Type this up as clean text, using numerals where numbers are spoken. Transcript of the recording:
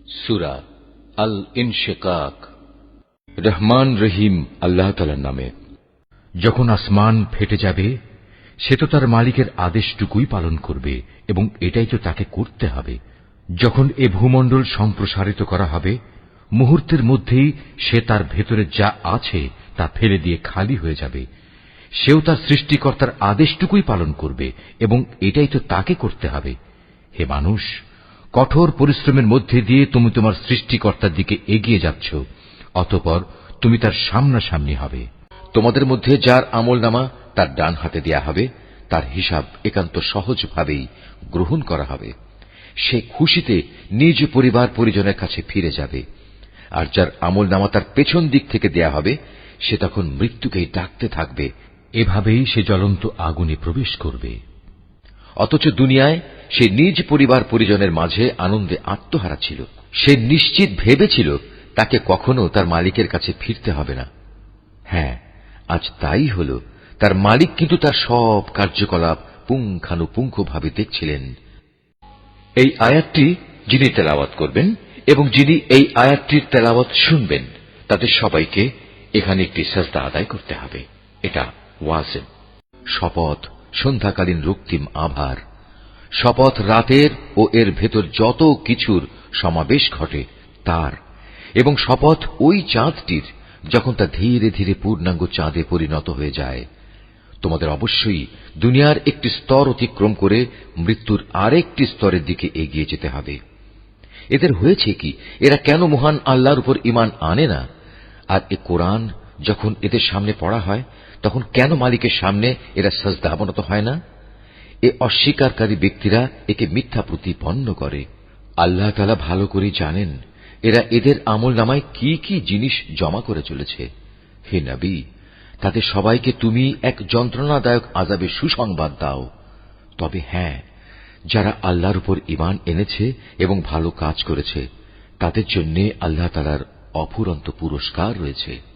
সূরা আল ইনশিকাক। রহমান রহিম আল্লাহ তাআলার নামে। যখন আসমান ফেটে যাবে, সে তো তার মালিকের আদেশটুকুই পালন করবে এবং এটাই তো তাকে করতে হবে। যখন এ ভূমণ্ডল সম্প্রসারিত করা হবে, মুহূর্তের মধ্যেই সে তার ভেতরে যা আছে তা ফেলে দিয়ে খালি হয়ে যাবে। সেও তার সৃষ্টিকর্তার আদেশটুকুই পালন করবে এবং এটাই তো তাকে করতে হবে। হে মানুষ, কঠোর পরিশ্রমের মধ্যে দিয়ে তুমি তোমার সৃষ্টিকর্তার দিকে এগিয়ে যাচ্ছ, অতঃপর তুমি তার সামনাসামনি হবে। তোমাদের মধ্যে যার আমলনামা তার ডান হাতে দেয়া হবে, তার হিসাব একান্ত সহজভাবেই গ্রহণ করা হবে। সে খুশিতে নিজ পরিবার পরিজনের কাছে ফিরে যাবে। আর যার আমলনামা তার পেছন দিক থেকে দেয়া হবে, সে তখন মৃত্যুকেই ডাকতে থাকবে। এভাবেই সে জ্বলন্ত আগুনে প্রবেশ করবে। অথচ দুনিয়ায় সে নিজ পরিবার পরিজনের মাঝে আনন্দে আত্মহারা ছিল। সে নিশ্চিত ভেবেছিল তাকে কখনো তার মালিকের কাছে ফিরতে হবে না। হ্যাঁ, আজ তাই হল। তার মালিক কিন্তু তার সব কার্যকলাপ পুঙ্খানুপুঙ্খভাবে দেখছিলেন। এই আয়াতটি যিনি তেলাওয়াত করবেন এবং যিনি এই আয়াতটির তেলাওয়াত শুনবেন, তাদের সবাইকে এখানে একটি সাজদা আদায় করতে হবে। এটা ওয়াজিব। শপথ সন্ধ্যাকালীন রক্তিম আভার, শপথ রাতের ও এর ভেতর যত কিছুর সমাবেশ ঘটে তার, এবং শপথ ওই চাঁদটির যখন তা ধীরে ধীরে পূর্ণাঙ্গ চাঁদে পরিণত হয়ে যায়। তোমাদের অবশ্যই দুনিয়ার একটি স্তর অতিক্রম করে মৃত্যুর আরেকটি স্তরের দিকে এগিয়ে যেতে হবে। এদের হয়েছে কি? এরা কেন মহান আল্লাহর উপর ঈমান আনে না? আর এ কোরআন যখন এদের সামনে পড়া হয়, তখন কেন মালিকের সামনে এরা সাজদা অবনত হয় না? এ অস্বীকারী ব্যক্তিরা একে মিথ্যা প্রতিপন্ন করে। আল্লাহ তাআলা ভালো করে জানেন এরা এদের আমলনামায় কি কি জিনিস জমা করে চলেছে। হে নবী, তাদের সবাইকে তুমি এক যন্ত্রণাদায়ক আযাবের সুসংবাদ দাও। তবে হ্যাঁ, যারা আল্লাহর উপর ঈমান এনেছে এবং ভালো কাজ করেছে, তাদের জন্য আল্লাহ তাআলার অফুরন্ত পুরস্কার রয়েছে।